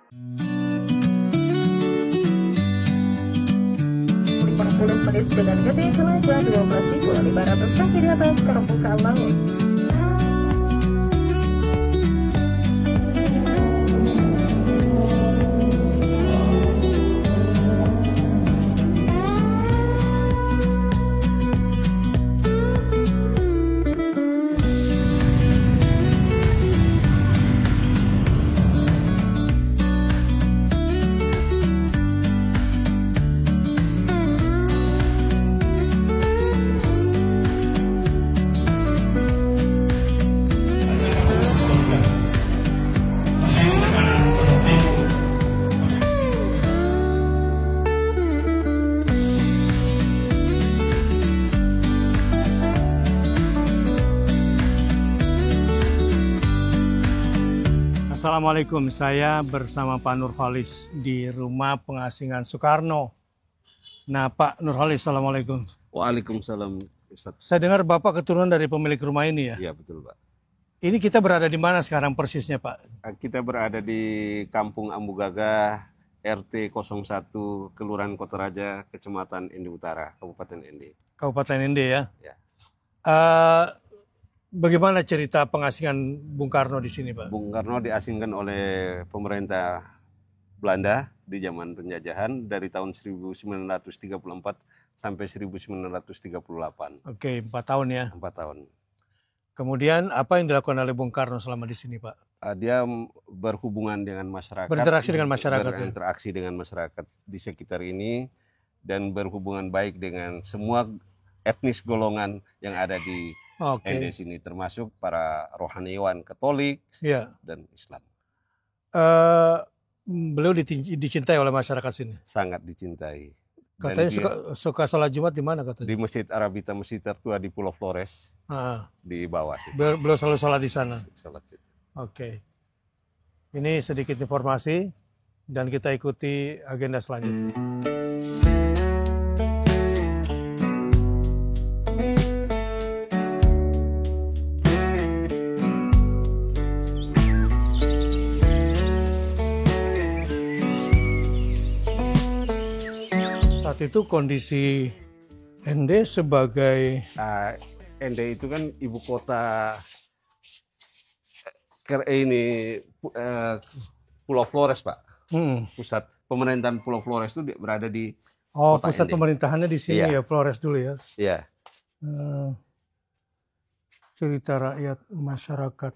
menit dengan ketinggian jelajah 12.500 kaki di atas permukaan laut. Assalamualaikum, saya bersama Pak Nurholis di rumah pengasingan Soekarno. Nah Pak Nurholis, Assalamualaikum. Waalaikumsalam, Ustaz. Saya dengar Bapak keturunan dari pemilik rumah ini ya? Iya betul Pak. Ini kita berada di mana sekarang persisnya Pak? Kita berada di Kampung Ambu Gagah, RT 01, Kelurahan Kota Raja, Kecamatan Ende Utara, Kabupaten Ende. Kabupaten Ende ya? Ya. Bagaimana cerita pengasingan Bung Karno di sini Pak? Bung Karno diasingkan oleh pemerintah Belanda di zaman penjajahan dari tahun 1934 sampai 1938. Oke, 4 tahun ya? 4 tahun. Kemudian apa yang dilakukan oleh Bung Karno selama di sini Pak? Dia berhubungan dengan masyarakat. Berinteraksi dengan masyarakat. Berinteraksi dengan masyarakat di sekitar ini dan berhubungan baik dengan semua etnis golongan yang ada di Ende sini, termasuk para rohaniawan Katolik dan Islam. Beliau dicintai oleh masyarakat sini? Sangat dicintai. Katanya suka sholat Jumat di mana katanya? Di Masjid Arabita, masjid tertua di Pulau Flores, di bawah situ. Beliau selalu sholat di sana? Sholat situ. Oke. Ini sedikit informasi dan kita ikuti agenda selanjutnya. Saat itu kondisi Ende sebagai Ende itu kan ibu kota Pulau Flores Pak. Pusat pemerintahan Pulau Flores itu berada di kota pusat Ende. Pemerintahannya di sini ya, Flores dulu ya. Iya. Cerita rakyat masyarakat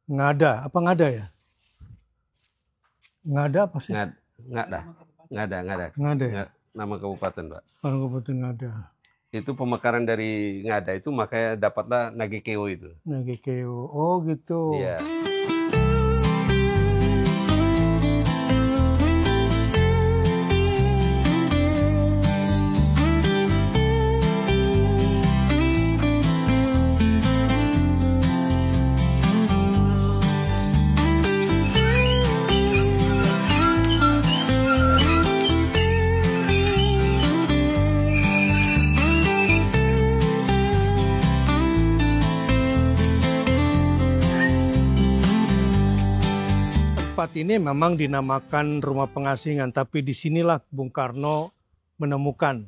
Ngada, apa Ngada ya? Ngada apa sih? Ngada. Ya? Nama kabupaten Pak. Kabupaten Ngada. Itu pemekaran dari Ngada itu makanya dapatlah Nagekeo itu. Nagekeo, oh gitu. Iya. Tempat ini memang dinamakan rumah pengasingan, tapi disinilah Bung Karno menemukan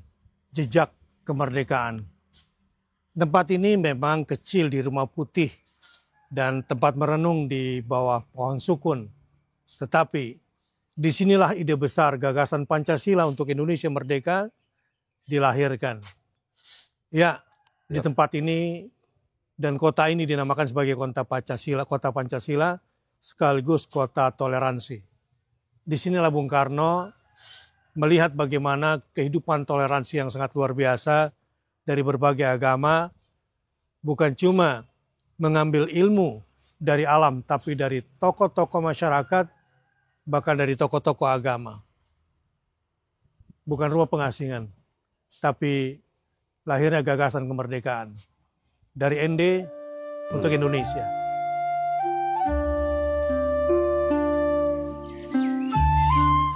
jejak kemerdekaan. Tempat ini memang kecil di Rumah Putih dan tempat merenung di bawah pohon sukun. Tetapi disinilah ide besar gagasan Pancasila untuk Indonesia merdeka dilahirkan. Ya, di tempat ini dan kota ini dinamakan sebagai Kota Pancasila, sekaligus kota toleransi. Disinilah Bung Karno melihat bagaimana kehidupan toleransi yang sangat luar biasa dari berbagai agama, bukan cuma mengambil ilmu dari alam, tapi dari tokoh-tokoh masyarakat, bahkan dari tokoh-tokoh agama. Bukan rumah pengasingan, tapi lahirnya gagasan kemerdekaan dari Ende untuk Indonesia.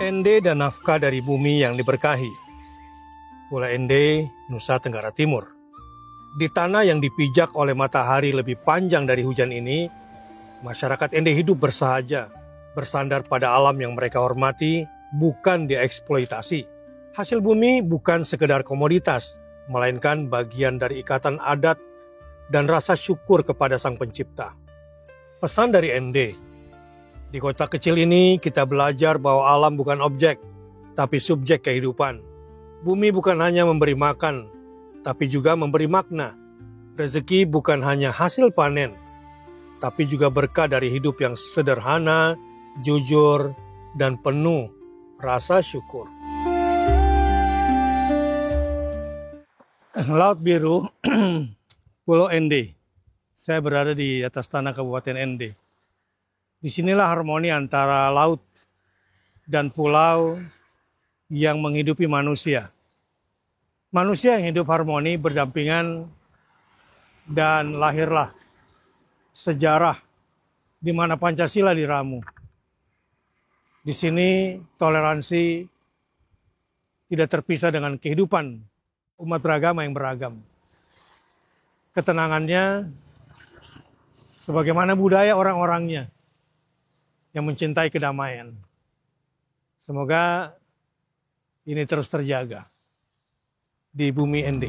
Ende dan nafkah dari bumi yang diberkahi. Pulau Ende, Nusa Tenggara Timur. Di tanah yang dipijak oleh matahari lebih panjang dari hujan ini, masyarakat Ende hidup bersahaja, bersandar pada alam yang mereka hormati, bukan dieksploitasi. Hasil bumi bukan sekedar komoditas, melainkan bagian dari ikatan adat dan rasa syukur kepada Sang Pencipta. Pesan dari ND, di kota kecil ini kita belajar bahwa alam bukan objek, tapi subjek kehidupan. Bumi bukan hanya memberi makan, tapi juga memberi makna. Rezeki bukan hanya hasil panen, tapi juga berkah dari hidup yang sederhana, jujur, dan penuh rasa syukur. Laut Biru, Pulau ND. Saya berada di atas tanah Kabupaten ND. Disinilah harmoni antara laut dan pulau yang menghidupi manusia. Manusia yang hidup harmoni berdampingan, dan lahirlah sejarah di mana Pancasila diramu. Di sini toleransi tidak terpisah dengan kehidupan umat beragama yang beragam. Ketenangannya sebagaimana budaya orang-orangnya yang mencintai kedamaian. Semoga ini terus terjaga di bumi ND.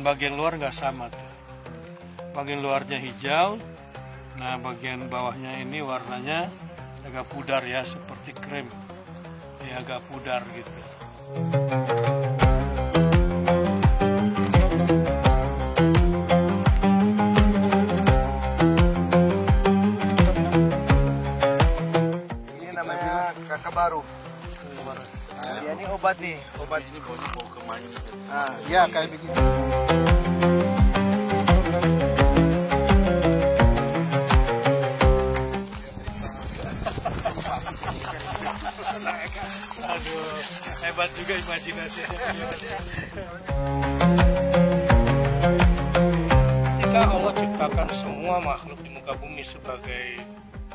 Bagian luar nggak sama tuh. Bagian luarnya hijau, nah bagian bawahnya ini warnanya agak pudar ya, seperti krem, ya agak pudar gitu. Ini namanya kakak baru. Nah, ya, ini obat nih, obat ini bau kemangi. Nah, ya kayak begini. Aduh, hebat juga imajinasinya. Jika Allah ciptakan semua makhluk di muka bumi sebagai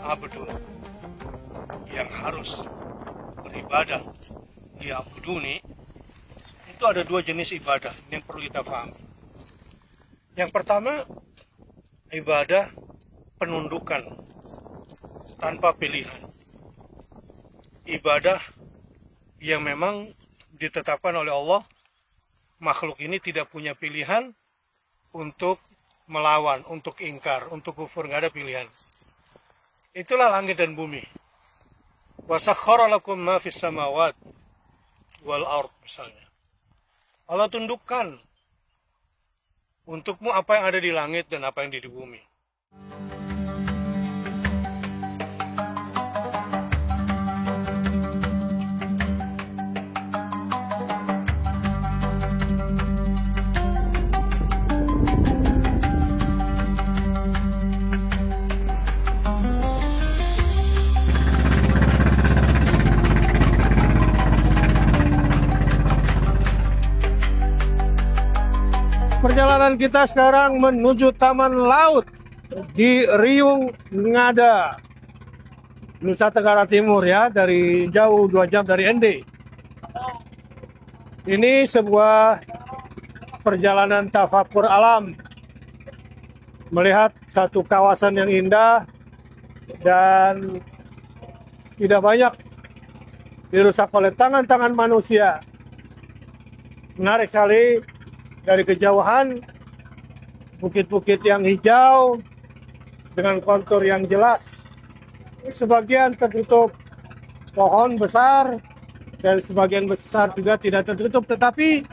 abdu yang harus beribadah, ya'buduni, itu ada dua jenis ibadah yang perlu kita pahami. Yang pertama, ibadah penundukan tanpa pilihan. Ibadah yang memang ditetapkan oleh Allah, makhluk ini tidak punya pilihan untuk melawan, untuk ingkar, untuk kufur, nggak ada pilihan. Itulah langit dan bumi. Wa sakhkhara lakum ma fis samawat wal ard, misalnya. Allah tundukkan untukmu apa yang ada di langit dan apa yang di bumi. Perjalanan kita sekarang menuju Taman Laut di Riung Ngada, Nusa Tenggara Timur ya, dari jauh 2 jam dari Ende. Ini sebuah perjalanan tafakur alam, melihat satu kawasan yang indah dan tidak banyak dirusak oleh tangan-tangan manusia. Menarik sekali. Dari kejauhan, bukit-bukit yang hijau dengan kontur yang jelas. Sebagian tertutup pohon besar dan sebagian besar juga tidak tertutup, tetapi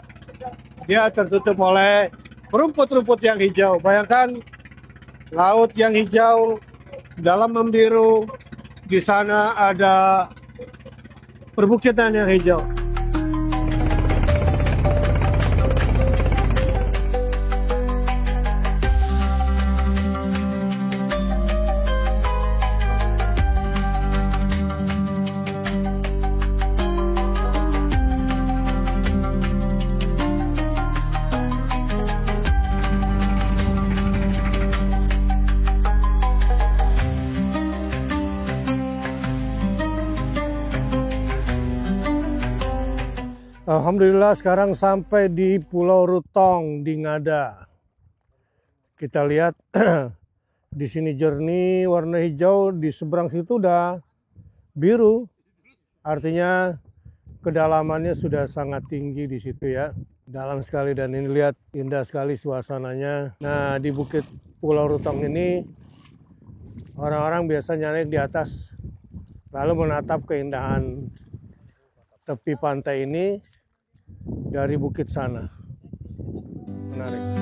dia tertutup oleh rumput-rumput yang hijau. Bayangkan laut yang hijau, dalam membiru, di sana ada perbukitan yang hijau. Alhamdulillah sekarang sampai di Pulau Rutong di Ngada. Kita lihat di sini jernih, warna hijau, di seberang situ udah biru. Artinya kedalamannya sudah sangat tinggi di situ ya. Dalam sekali, dan ini lihat indah sekali suasananya. Nah, di Bukit Pulau Rutong ini orang-orang biasanya naik di atas lalu menatap keindahan tepi pantai ini dari bukit sana. Menarik.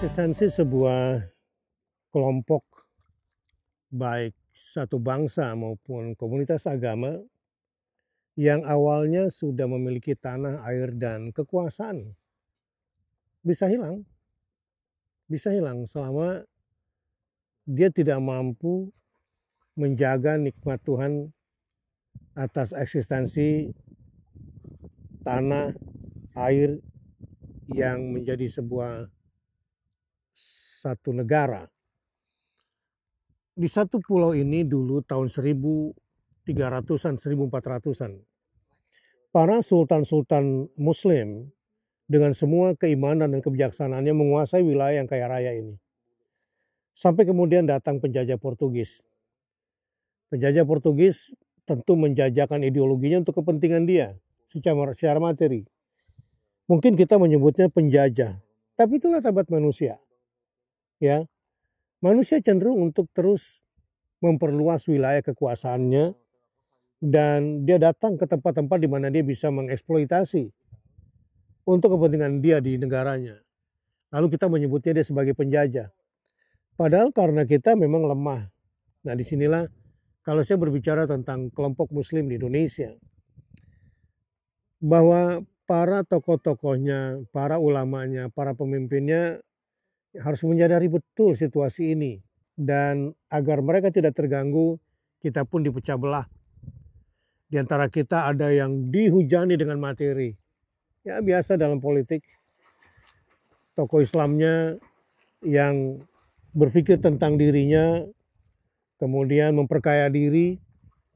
Eksistensi sebuah kelompok, baik satu bangsa maupun komunitas agama, yang awalnya sudah memiliki tanah, air, dan kekuasaan, bisa hilang selama dia tidak mampu menjaga nikmat Tuhan atas eksistensi tanah, air yang menjadi sebuah satu negara. Di satu pulau ini dulu tahun 1300-an, 1400-an, para sultan-sultan muslim dengan semua keimanan dan kebijaksanaannya menguasai wilayah yang kaya raya ini. Sampai kemudian datang penjajah Portugis. Penjajah Portugis tentu menjajakan ideologinya untuk kepentingan dia secara materi. Mungkin kita menyebutnya penjajah, tapi itulah tabiat manusia. Ya, manusia cenderung untuk terus memperluas wilayah kekuasaannya, dan dia datang ke tempat-tempat di mana dia bisa mengeksploitasi untuk kepentingan dia di negaranya. Lalu kita menyebutnya dia sebagai penjajah. Padahal karena kita memang lemah. Nah, disinilah kalau saya berbicara tentang kelompok muslim di Indonesia, bahwa para tokoh-tokohnya, para ulamanya, para pemimpinnya harus menyadari betul situasi ini. dan agar mereka tidak terganggu, kita pun dipecah belah. Di antara kita ada yang dihujani dengan materi. Ya biasa dalam politik. Tokoh Islamnya yang berpikir tentang dirinya, kemudian memperkaya diri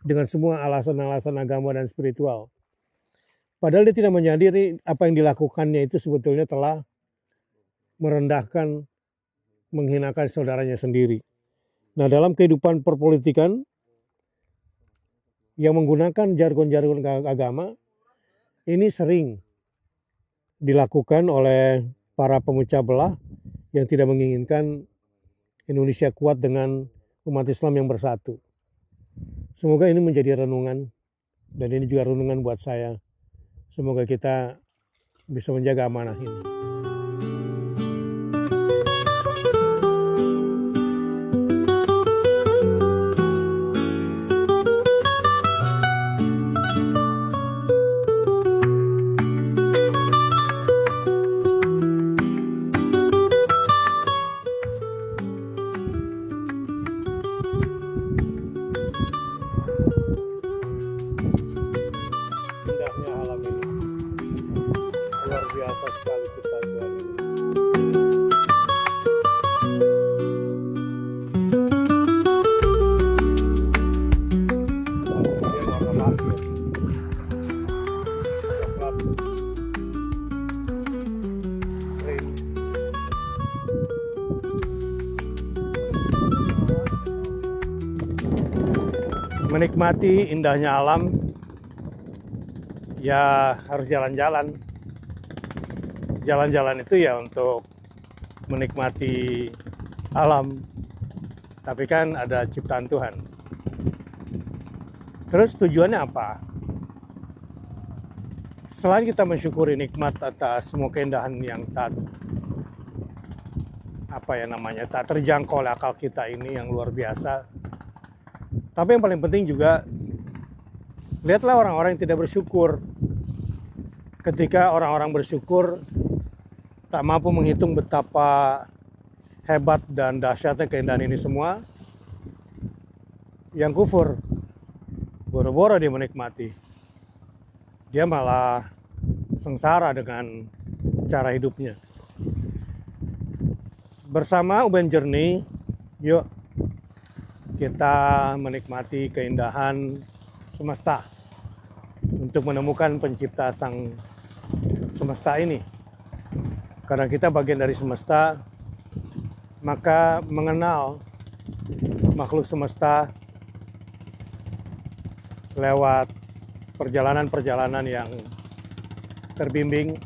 dengan semua alasan-alasan agama dan spiritual. Padahal dia tidak menyadari apa yang dilakukannya itu sebetulnya telah merendahkan, menghinakan saudaranya sendiri. Nah, dalam kehidupan perpolitikan yang menggunakan jargon-jargon agama, ini sering dilakukan oleh para pemecah belah yang tidak menginginkan Indonesia kuat dengan umat Islam yang bersatu. Semoga ini menjadi renungan, dan ini juga renungan buat saya. Semoga kita bisa menjaga amanah ini. Indahnya alam ini, luar biasa sekali ciptaan Tuhan ini. Kemudian warna pasir, coklat, green. Menikmati indahnya alam, ya harus jalan-jalan. Jalan-jalan itu ya untuk menikmati alam. Tapi kan ada ciptaan Tuhan. Terus tujuannya apa? Selain kita mensyukuri nikmat atas semua keindahan yang tak terjangkau oleh akal kita ini yang luar biasa. Tapi yang paling penting juga, lihatlah orang-orang yang tidak bersyukur. Ketika orang-orang bersyukur, tak mampu menghitung betapa hebat dan dahsyatnya keindahan ini semua. Yang kufur, boro-boro dia menikmati. Dia malah sengsara dengan cara hidupnya. Bersama Uben Journey, yuk kita menikmati keindahan semesta untuk menemukan pencipta sang semesta ini. Karena kita bagian dari semesta, maka mengenal makhluk semesta lewat perjalanan-perjalanan yang terbimbing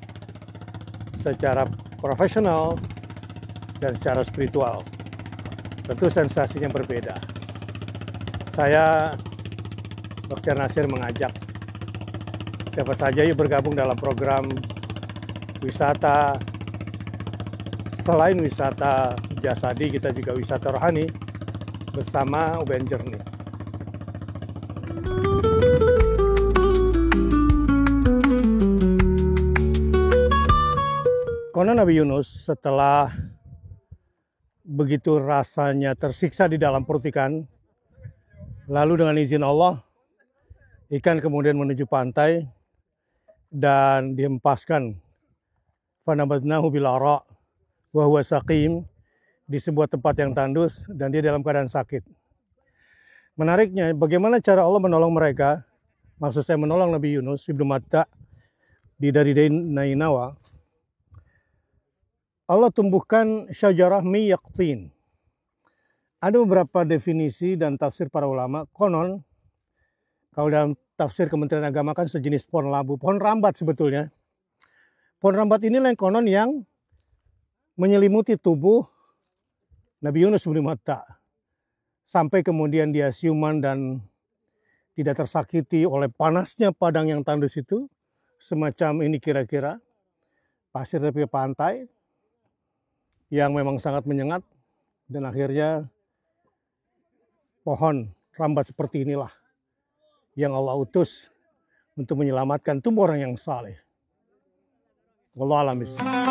secara profesional dan secara spiritual. Tentu sensasinya berbeda. Saya, Dr. Nasir, mengajak siapa saja yuk bergabung dalam program wisata. Selain wisata jasadi, kita juga wisata rohani bersama Uben Journey. Konon Nabi Yunus setelah begitu rasanya tersiksa di dalam perut ikan, lalu dengan izin Allah, ikan kemudian menuju pantai dan dihempaskan. Fanabadnahu bil ara' wa huwa saqim, di sebuah tempat yang tandus dan dia dalam keadaan sakit. Menariknya, bagaimana cara Allah menolong mereka? Maksud saya menolong Nabi Yunus ibnu Matta dari Nainawa. Allah tumbuhkan syajarah mi yaqtin. Ada beberapa definisi dan tafsir para ulama. Konon, kalau dalam tafsir Kementerian Agama kan sejenis pohon labu, pohon rambat sebetulnya. Pohon rambat inilah yang konon yang menyelimuti tubuh Nabi Yunus bin Matta. Sampai kemudian dia siuman dan tidak tersakiti oleh panasnya padang yang tandus itu. Semacam ini kira-kira. Pasir tepi pantai yang memang sangat menyengat. Dan akhirnya pohon rambat seperti inilah yang Allah utus untuk menyelamatkan tubuh orang yang saleh. Wallahu a'lam bishawab.